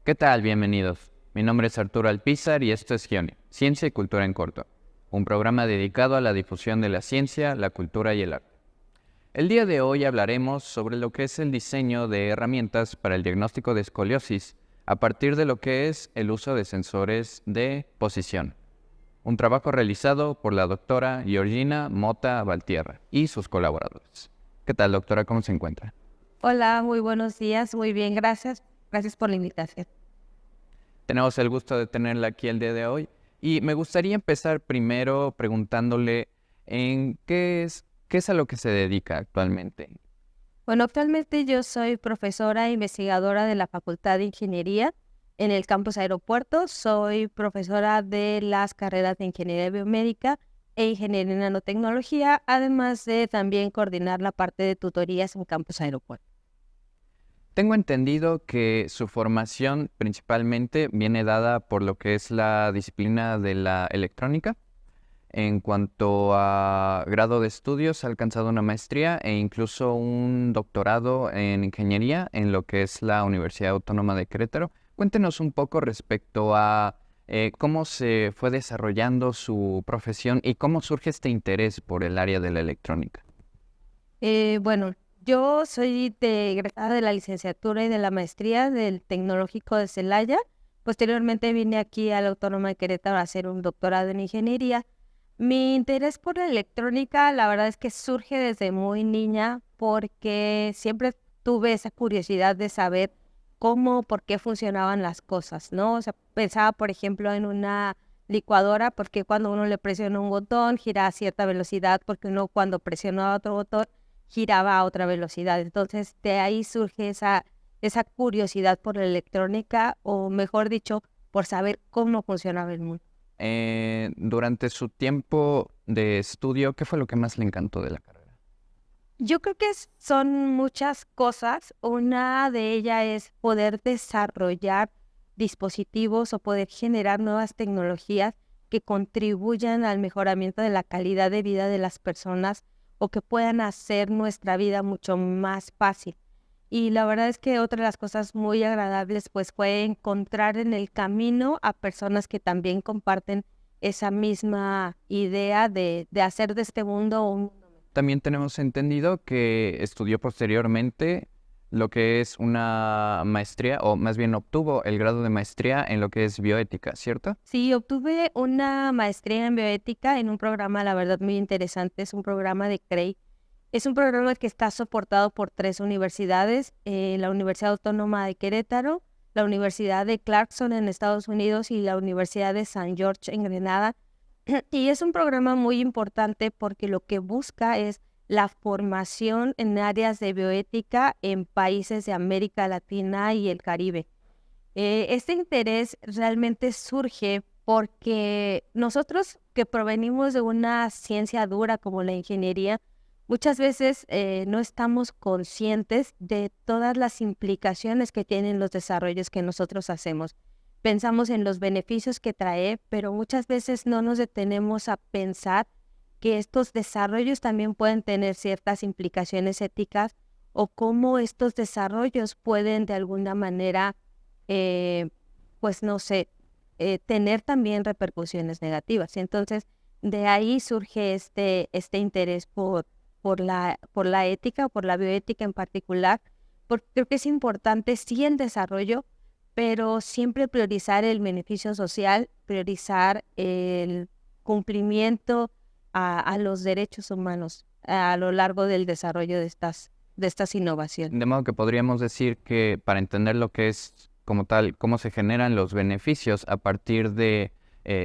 ¿Qué tal? Bienvenidos. Mi nombre es Arturo Alpizar y esto es GIONI, Ciencia y Cultura en Corto, un programa dedicado a la difusión de la ciencia, la cultura y el arte. El día de hoy hablaremos sobre lo que es el diseño de herramientas para el diagnóstico de escoliosis a partir de lo que es el uso de sensores de posición. Un trabajo realizado por la doctora Georgina Mota Valtierra y sus colaboradores. ¿Qué tal, doctora? ¿Cómo se encuentra? Hola, muy buenos días, muy bien, gracias. Gracias por la invitación. Tenemos el gusto de tenerla aquí el día de hoy y me gustaría empezar primero preguntándole en qué es a lo que se dedica actualmente. Bueno, actualmente yo soy profesora e investigadora de la Facultad de Ingeniería en el campus Aeropuerto. Soy profesora de las carreras de Ingeniería Biomédica e Ingeniería en Nanotecnología, además de también coordinar la parte de tutorías en campus Aeropuerto. Tengo entendido que su formación principalmente viene dada por lo que es la disciplina de la electrónica. En cuanto a grado de estudios, ha alcanzado una maestría e incluso un doctorado en ingeniería en lo que es la Universidad Autónoma de Querétaro. Cuéntenos un poco respecto a cómo se fue desarrollando su profesión y cómo surge este interés por el área de la electrónica. Bueno, yo soy egresada de la licenciatura y de la maestría del Tecnológico de Celaya. Posteriormente vine aquí a la Autónoma de Querétaro a hacer un doctorado en ingeniería. Mi interés por la electrónica, la verdad es que surge desde muy niña porque siempre tuve esa curiosidad de saber cómo, por qué funcionaban las cosas, ¿no? O sea, pensaba, por ejemplo, en una licuadora, porque cuando uno le presiona un botón gira a cierta velocidad, porque uno cuando presiona otro botón giraba a otra velocidad. Entonces, de ahí surge esa curiosidad por la electrónica, o mejor dicho, por saber cómo funcionaba el mundo. Durante su tiempo de estudio, ¿qué fue lo que más le encantó de la carrera? Yo creo que son muchas cosas. Una de ellas es poder desarrollar dispositivos o poder generar nuevas tecnologías que contribuyan al mejoramiento de la calidad de vida de las personas o que puedan hacer nuestra vida mucho más fácil. Y la verdad es que otra de las cosas muy agradables pues fue encontrar en el camino a personas que también comparten esa misma idea de hacer de este mundo un mundo mejor. También tenemos entendido que estudió posteriormente lo que es una maestría, o más bien obtuvo el grado de maestría en lo que es bioética, ¿cierto? Sí, obtuve una maestría en bioética en un programa, la verdad, muy interesante. Es un programa de CREI. Es un programa que está soportado por 3 universidades, la Universidad Autónoma de Querétaro, la Universidad de Clarkson en Estados Unidos y la Universidad de San George en Grenada. Y es un programa muy importante porque lo que busca es la formación en áreas de bioética en países de América Latina y el Caribe. Este interés realmente surge porque nosotros que provenimos de una ciencia dura como la ingeniería, muchas veces no estamos conscientes de todas las implicaciones que tienen los desarrollos que nosotros hacemos. Pensamos en los beneficios que trae, pero muchas veces no nos detenemos a pensar que estos desarrollos también pueden tener ciertas implicaciones éticas o cómo estos desarrollos pueden de alguna manera eh, pues no sé, tener también repercusiones negativas. Y entonces, de ahí surge este interés por la ética, por la bioética en particular, porque creo que es importante, sí, el desarrollo, pero siempre priorizar el beneficio social, priorizar el cumplimiento a los derechos humanos a lo largo del desarrollo de estas innovaciones. De modo que podríamos decir que para entender lo que es como tal, cómo se generan los beneficios a partir de,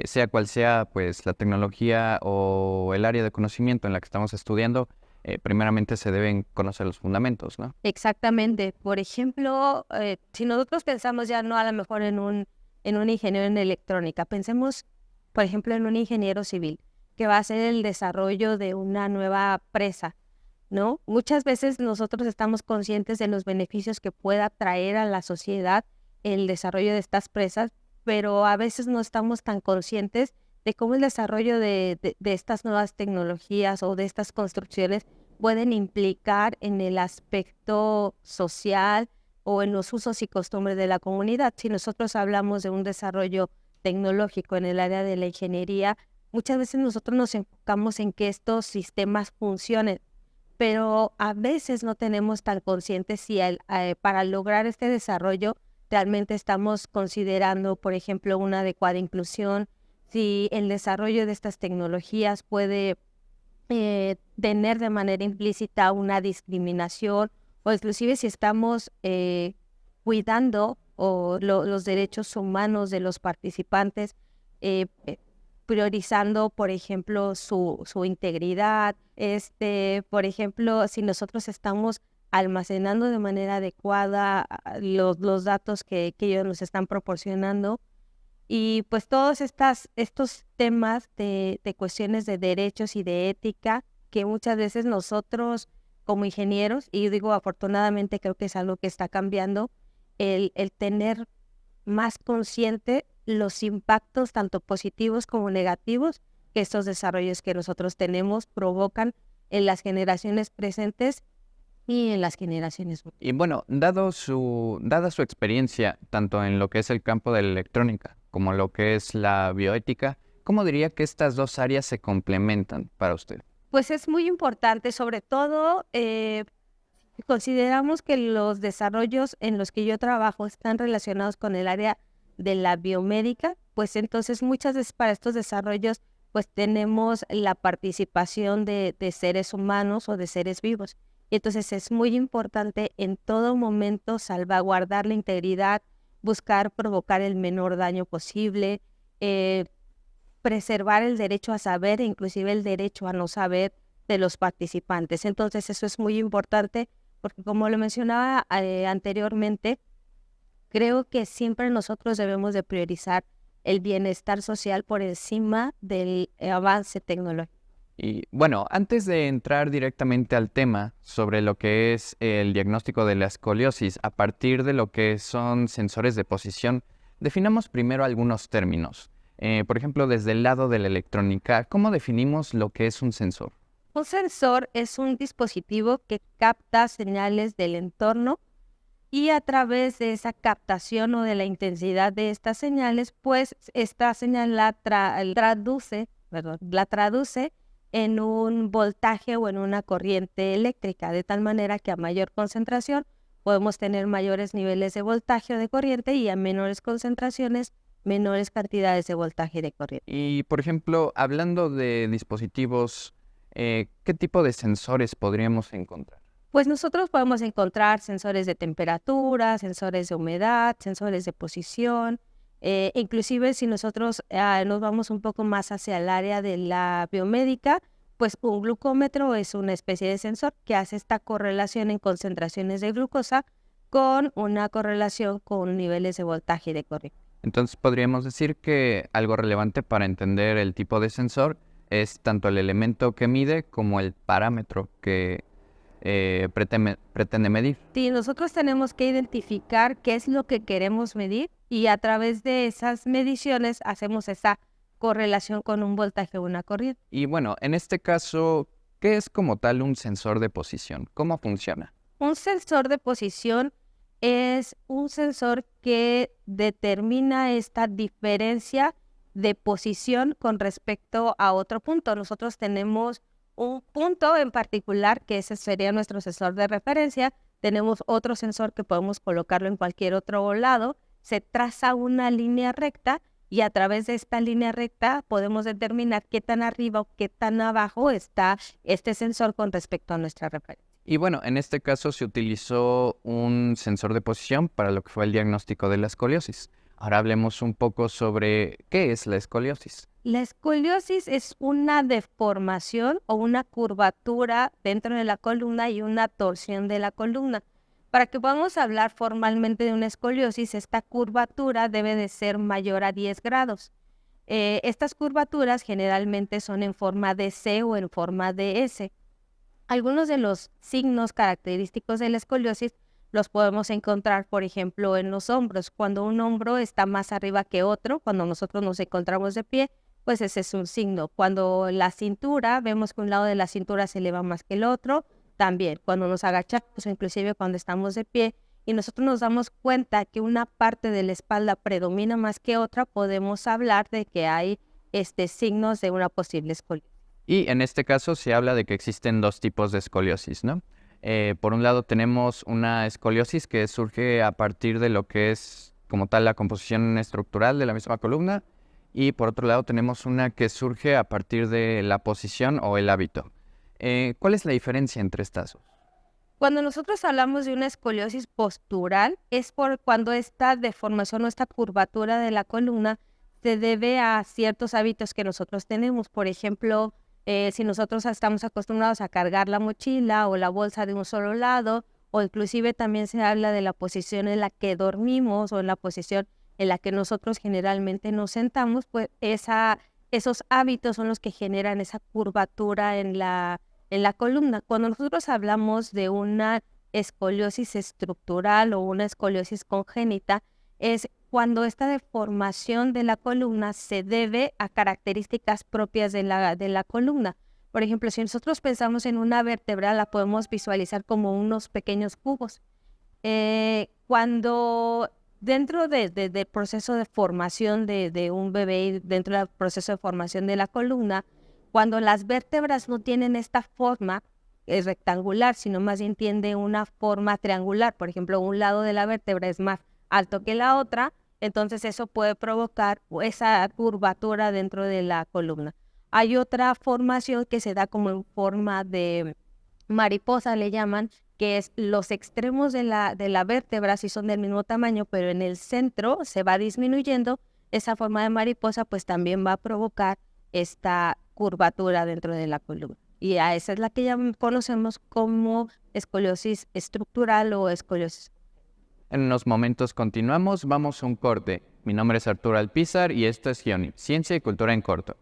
sea cual sea, pues la tecnología o el área de conocimiento en la que estamos estudiando, primeramente se deben conocer los fundamentos, ¿no? Exactamente. Por ejemplo, si nosotros pensamos ya no a lo mejor en un ingeniero en electrónica, pensemos, por ejemplo, en un ingeniero civil que va a hacer el desarrollo de una nueva presa, ¿no? Muchas veces nosotros estamos conscientes de los beneficios que pueda traer a la sociedad el desarrollo de estas presas, pero a veces no estamos tan conscientes de cómo el desarrollo de estas nuevas tecnologías o de estas construcciones pueden implicar en el aspecto social, o en los usos y costumbres de la comunidad. Si nosotros hablamos de un desarrollo tecnológico en el área de la ingeniería, muchas veces nosotros nos enfocamos en que estos sistemas funcionen, pero a veces no tenemos tan conscientes si para lograr este desarrollo realmente estamos considerando, por ejemplo, una adecuada inclusión, si el desarrollo de estas tecnologías puede tener de manera implícita una discriminación, o inclusive si estamos cuidando los derechos humanos de los participantes, priorizando, por ejemplo, su integridad. Por ejemplo, si nosotros estamos almacenando de manera adecuada los datos que ellos nos están proporcionando, y pues todos estos temas de cuestiones de derechos y de ética que muchas veces nosotros como ingenieros, y digo afortunadamente creo que es algo que está cambiando, el tener más consciente los impactos tanto positivos como negativos que estos desarrollos que nosotros tenemos provocan en las generaciones presentes y en las generaciones futuras. Y bueno, dada su experiencia, tanto en lo que es el campo de la electrónica como lo que es la bioética, ¿cómo diría que estas dos áreas se complementan para usted? Pues es muy importante, sobre todo consideramos que los desarrollos en los que yo trabajo están relacionados con el área de la biomédica, pues entonces muchas veces para estos desarrollos pues tenemos la participación de seres humanos o de seres vivos. Y entonces es muy importante en todo momento salvaguardar la integridad, buscar provocar el menor daño posible, preservar el derecho a saber e inclusive el derecho a no saber de los participantes. Entonces eso es muy importante porque, como lo mencionaba anteriormente, creo que siempre nosotros debemos de priorizar el bienestar social por encima del avance tecnológico. Y bueno, antes de entrar directamente al tema sobre lo que es el diagnóstico de la escoliosis a partir de lo que son sensores de posición, definamos primero algunos términos. Por ejemplo, desde el lado de la electrónica, ¿cómo definimos lo que es un sensor? Un sensor es un dispositivo que capta señales del entorno y a través de esa captación o de la intensidad de estas señales, pues esta señal la traduce en un voltaje o en una corriente eléctrica, de tal manera que a mayor concentración podemos tener mayores niveles de voltaje o de corriente y a menores concentraciones, menores cantidades de voltaje y de corriente. Y, por ejemplo, hablando de dispositivos, ¿qué tipo de sensores podríamos encontrar? Pues nosotros podemos encontrar sensores de temperatura, sensores de humedad, sensores de posición, inclusive si nosotros nos vamos un poco más hacia el área de la biomédica, pues un glucómetro es una especie de sensor que hace esta correlación en concentraciones de glucosa con una correlación con niveles de voltaje y de corriente. Entonces podríamos decir que algo relevante para entender el tipo de sensor es tanto el elemento que mide como el parámetro que pretende medir. Sí, nosotros tenemos que identificar qué es lo que queremos medir y a través de esas mediciones hacemos esa correlación con un voltaje o una corriente. Y bueno, en este caso, ¿qué es como tal un sensor de posición? ¿Cómo funciona? Un sensor de posición es un sensor que determina esta diferencia de posición con respecto a otro punto. Nosotros tenemos un punto en particular que ese sería nuestro sensor de referencia. Tenemos otro sensor que podemos colocarlo en cualquier otro lado. Se traza una línea recta y a través de esta línea recta podemos determinar qué tan arriba o qué tan abajo está este sensor con respecto a nuestra referencia. Y bueno, en este caso se utilizó un sensor de posición para lo que fue el diagnóstico de la escoliosis. Ahora hablemos un poco sobre qué es la escoliosis. La escoliosis es una deformación o una curvatura dentro de la columna y una torsión de la columna. Para que podamos hablar formalmente de una escoliosis, esta curvatura debe de ser mayor a 10 grados. Estas curvaturas generalmente son en forma de C o en forma de S. Algunos de los signos característicos de la escoliosis los podemos encontrar, por ejemplo, en los hombros. Cuando un hombro está más arriba que otro, cuando nosotros nos encontramos de pie, pues ese es un signo. Cuando la cintura, vemos que un lado de la cintura se eleva más que el otro, también. Cuando nos agachamos, inclusive cuando estamos de pie, y nosotros nos damos cuenta que una parte de la espalda predomina más que otra, podemos hablar de que hay signos de una posible escoliosis. Y en este caso se habla de que existen dos tipos de escoliosis, ¿no? Por un lado tenemos una escoliosis que surge a partir de lo que es como tal la composición estructural de la misma columna, y por otro lado tenemos una que surge a partir de la posición o el hábito. ¿Cuál es la diferencia entre estas dos? Cuando nosotros hablamos de una escoliosis postural, es por cuando esta deformación o esta curvatura de la columna se debe a ciertos hábitos que nosotros tenemos. Por ejemplo, si nosotros estamos acostumbrados a cargar la mochila o la bolsa de un solo lado, o inclusive también se habla de la posición en la que dormimos o en la posición en la que nosotros generalmente nos sentamos, pues esos hábitos son los que generan esa curvatura en la columna. Cuando nosotros hablamos de una escoliosis estructural o una escoliosis congénita, es cuando esta deformación de la columna se debe a características propias de la columna. Por ejemplo, si nosotros pensamos en una vértebra, la podemos visualizar como unos pequeños cubos. Cuando dentro del proceso de formación de un bebé, dentro del proceso de formación de la columna, cuando las vértebras no tienen esta forma rectangular, sino más bien tiene una forma triangular, por ejemplo, un lado de la vértebra es más alto que la otra, entonces eso puede provocar esa curvatura dentro de la columna. Hay otra formación que se da como en forma de mariposa, le llaman, que es los extremos de la vértebra, si son del mismo tamaño, pero en el centro se va disminuyendo. Esa forma de mariposa pues también va a provocar esta curvatura dentro de la columna. Y a esa es la que ya conocemos como escoliosis estructural o escoliosis. En unos momentos continuamos, vamos a un corte. Mi nombre es Arturo Alpizar y esto es Gioni, Ciencia y Cultura en Corto.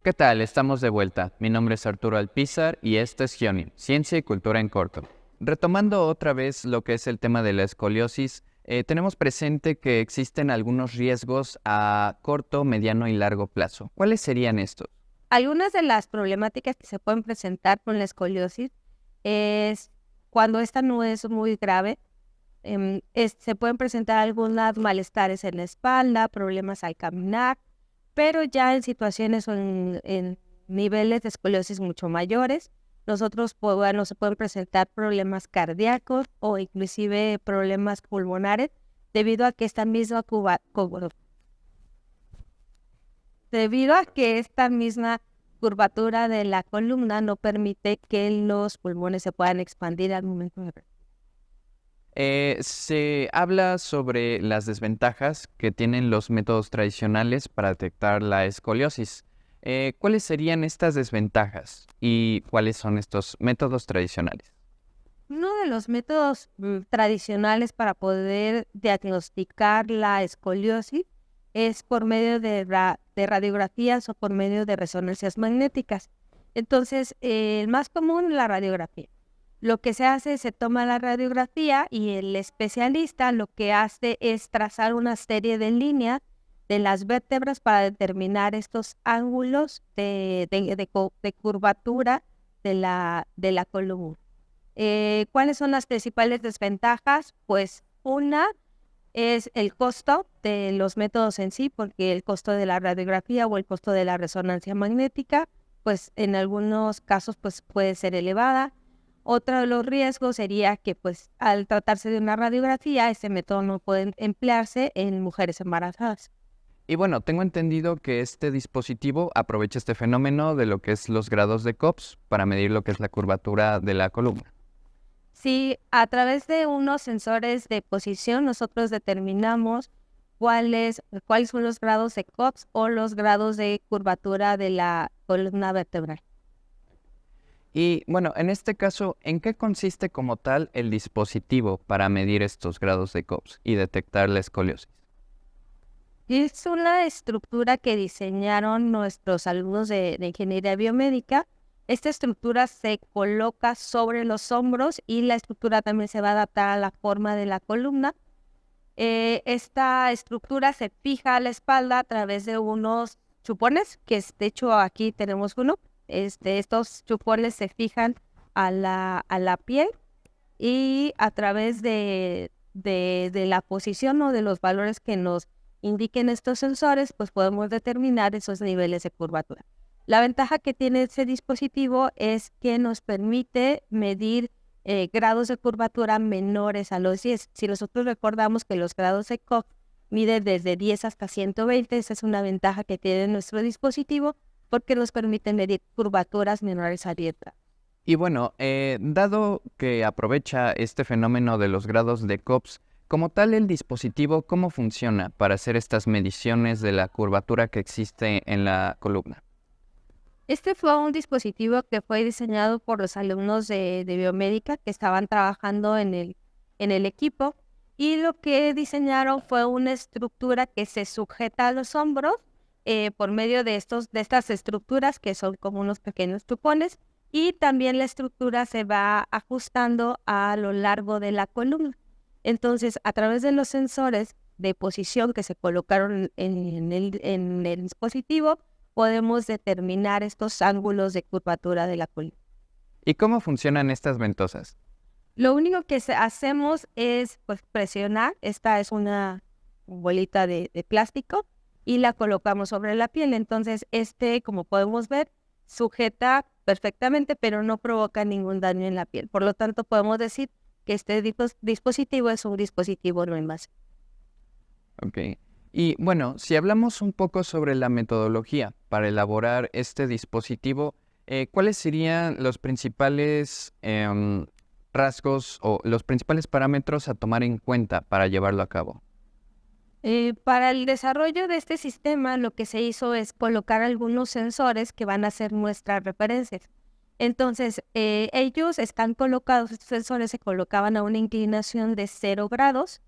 ¿Qué tal? Estamos de vuelta. Mi nombre es Arturo Alpizar y esto es Gioni, Ciencia y Cultura en Corto. Retomando otra vez lo que es el tema de la escoliosis, tenemos presente que existen algunos riesgos a corto, mediano y largo plazo. ¿Cuáles serían estos? Algunas de las problemáticas que se pueden presentar con la escoliosis es cuando esta no es muy grave, se pueden presentar algunos malestares en la espalda, problemas al caminar, pero ya en situaciones o en niveles de escoliosis mucho mayores, se pueden presentar problemas cardíacos o inclusive problemas pulmonares debido a que esta misma curvatura de la columna no permite que los pulmones se puedan expandir al momento de respirar. Se habla sobre las desventajas que tienen los métodos tradicionales para detectar la escoliosis. ¿Cuáles serían estas desventajas y cuáles son estos métodos tradicionales? Uno de los métodos tradicionales para poder diagnosticar la escoliosis es por medio de radiografías o por medio de resonancias magnéticas. Entonces, el más común es la radiografía. Lo que se hace, se toma la radiografía y el especialista lo que hace es trazar una serie de líneas de las vértebras para determinar estos ángulos de curvatura de la columna. ¿Cuáles son las principales desventajas? Pues una es el costo de los métodos en sí, porque el costo de la radiografía o el costo de la resonancia magnética, pues en algunos casos pues puede ser elevada. Otro de los riesgos sería que pues al tratarse de una radiografía, este método no puede emplearse en mujeres embarazadas. Y bueno, tengo entendido que este dispositivo aprovecha este fenómeno de lo que es los grados de Cops para medir lo que es la curvatura de la columna. Sí, a través de unos sensores de posición nosotros determinamos cuáles son los grados de Cops o los grados de curvatura de la columna vertebral. Y bueno, en este caso, ¿en qué consiste como tal el dispositivo para medir estos grados de Cops y detectar la escoliosis? Es una estructura que diseñaron nuestros alumnos de ingeniería biomédica. Esta estructura se coloca sobre los hombros y la estructura también se va a adaptar a la forma de la columna. Esta estructura se fija a la espalda a través de unos chupones, que de hecho aquí tenemos uno. Estos chupones se fijan a la piel y a través de la posición o de los valores que nos indiquen estos sensores, pues podemos determinar esos niveles de curvatura. La ventaja que tiene ese dispositivo es que nos permite medir grados de curvatura menores a los 10. Si nosotros recordamos que los grados de Koch miden desde 10 hasta 120, esa es una ventaja que tiene nuestro dispositivo porque nos permite medir curvaturas menores a 10 grados. Y bueno, dado que aprovecha este fenómeno de los grados de Koch, como tal el dispositivo, ¿cómo funciona para hacer estas mediciones de la curvatura que existe en la columna? Este fue un dispositivo que fue diseñado por los alumnos de biomédica que estaban trabajando en el equipo, y lo que diseñaron fue una estructura que se sujeta a los hombros por medio de estas estructuras que son como unos pequeños chupones, y también la estructura se va ajustando a lo largo de la columna. Entonces, a través de los sensores de posición que se colocaron en el dispositivo, podemos determinar estos ángulos de curvatura de la columna. ¿Y cómo funcionan estas ventosas? Lo único que hacemos es pues, presionar. Esta es una bolita de plástico y la colocamos sobre la piel. Entonces, como podemos ver, sujeta perfectamente, pero no provoca ningún daño en la piel. Por lo tanto, podemos decir que este dispositivo es un dispositivo no invasivo. Ok. Y bueno, si hablamos un poco sobre la metodología para elaborar este dispositivo, ¿cuáles serían los principales rasgos o los principales parámetros a tomar en cuenta para llevarlo a cabo? Para el desarrollo de este sistema, lo que se hizo es colocar algunos sensores que van a ser nuestras referencias. Entonces, ellos están colocados, estos sensores se colocaban a una inclinación de 0 grados.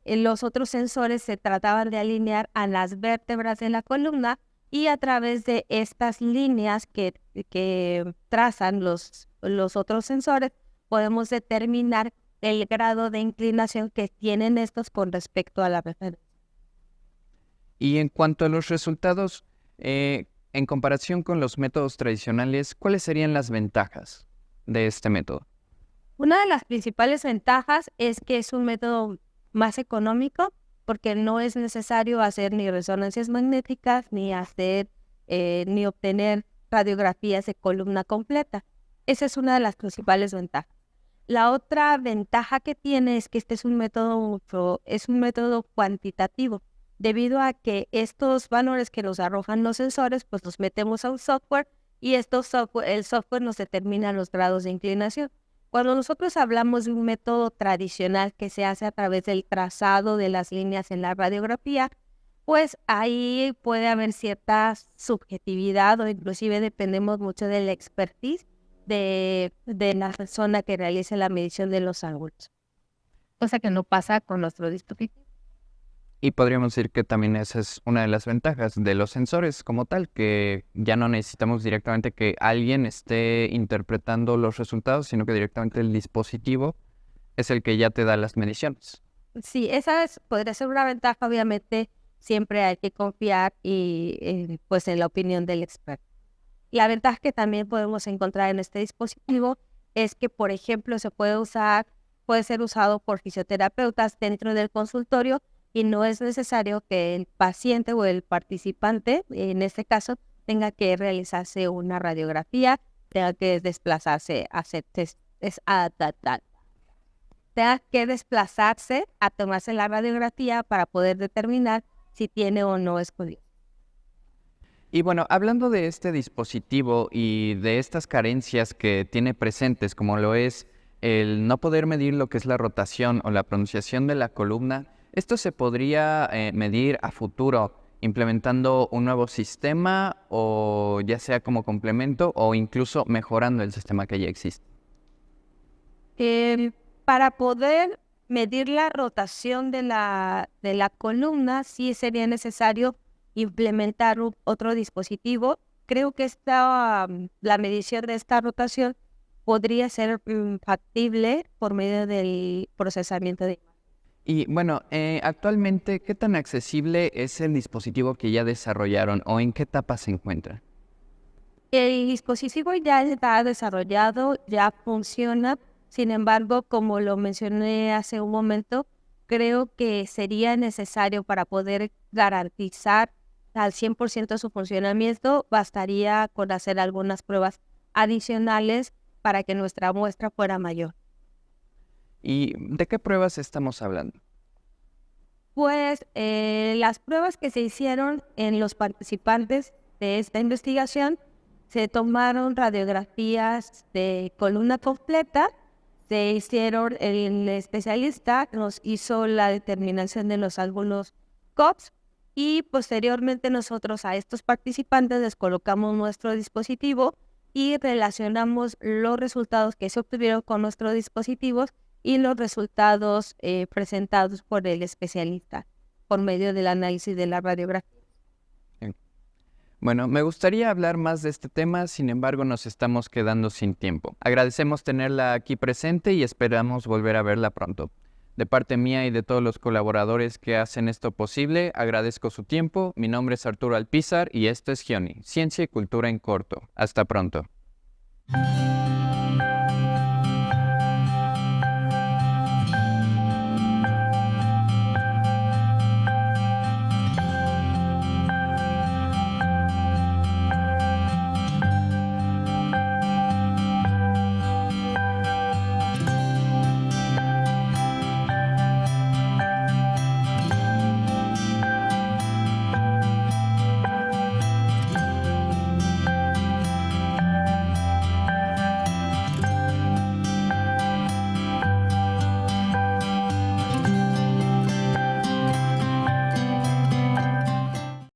Los otros sensores se trataban de alinear a las vértebras de la columna, y a través de estas líneas que trazan los otros sensores, podemos determinar el grado de inclinación que tienen estos con respecto a la referencia. Y en cuanto a los resultados, en comparación con los métodos tradicionales, ¿cuáles serían las ventajas de este método? Una de las principales ventajas es que es un método más económico, porque no es necesario hacer ni resonancias magnéticas, ni obtener radiografías de columna completa. Esa es una de las principales ventajas. La otra ventaja que tiene es que este es un método cuantitativo, debido a que estos valores que nos arrojan los sensores, pues los metemos a un software, y el software nos determina los grados de inclinación. Cuando nosotros hablamos de un método tradicional que se hace a través del trazado de las líneas en la radiografía, pues ahí puede haber cierta subjetividad, o inclusive dependemos mucho de la expertise de la persona que realice la medición de los ángulos, cosa que no pasa con nuestro dispositivo. Y podríamos decir que también esa es una de las ventajas de los sensores como tal, que ya no necesitamos directamente que alguien esté interpretando los resultados, sino que directamente el dispositivo es el que ya te da las mediciones. Sí, podría ser una ventaja. Obviamente siempre hay que confiar pues en la opinión del experto. La ventaja que también podemos encontrar en este dispositivo es que, por ejemplo, puede ser usado por fisioterapeutas dentro del consultorio, y no es necesario que el paciente o el participante, en este caso, tenga que realizarse una radiografía, tenga que desplazarse a tomarse la radiografía para poder determinar si tiene o no escoliosis. Y bueno, hablando de este dispositivo y de estas carencias que tiene presentes, como lo es el no poder medir lo que es la rotación o la pronunciación de la columna, ¿esto se podría medir a futuro implementando un nuevo sistema, o ya sea como complemento o incluso mejorando el sistema que ya existe? Para poder medir la rotación de la columna, sí sería necesario implementar otro dispositivo. Creo que la medición de esta rotación podría ser factible por medio del procesamiento de imagen. Y bueno, actualmente, ¿qué tan accesible es el dispositivo que ya desarrollaron o en qué etapa se encuentra? El dispositivo ya está desarrollado, ya funciona. Sin embargo, como lo mencioné hace un momento, creo que sería necesario para poder garantizar al 100% su funcionamiento, bastaría con hacer algunas pruebas adicionales para que nuestra muestra fuera mayor. ¿Y de qué pruebas estamos hablando? Pues las pruebas que se hicieron en los participantes de esta investigación, se tomaron radiografías de columna completa, se hicieron, el especialista nos hizo la determinación de los ángulos COPS y posteriormente nosotros a estos participantes les colocamos nuestro dispositivo y relacionamos los resultados que se obtuvieron con nuestros dispositivos y los resultados presentados por el especialista por medio del análisis de la radiografía. Bien. Bueno, me gustaría hablar más de este tema, sin embargo nos estamos quedando sin tiempo. Agradecemos tenerla aquí presente y esperamos volver a verla pronto. De parte mía y de todos los colaboradores que hacen esto posible, agradezco su tiempo. Mi nombre es Arturo Alpizar y esto es Gioni, Ciencia y Cultura en Corto. Hasta pronto.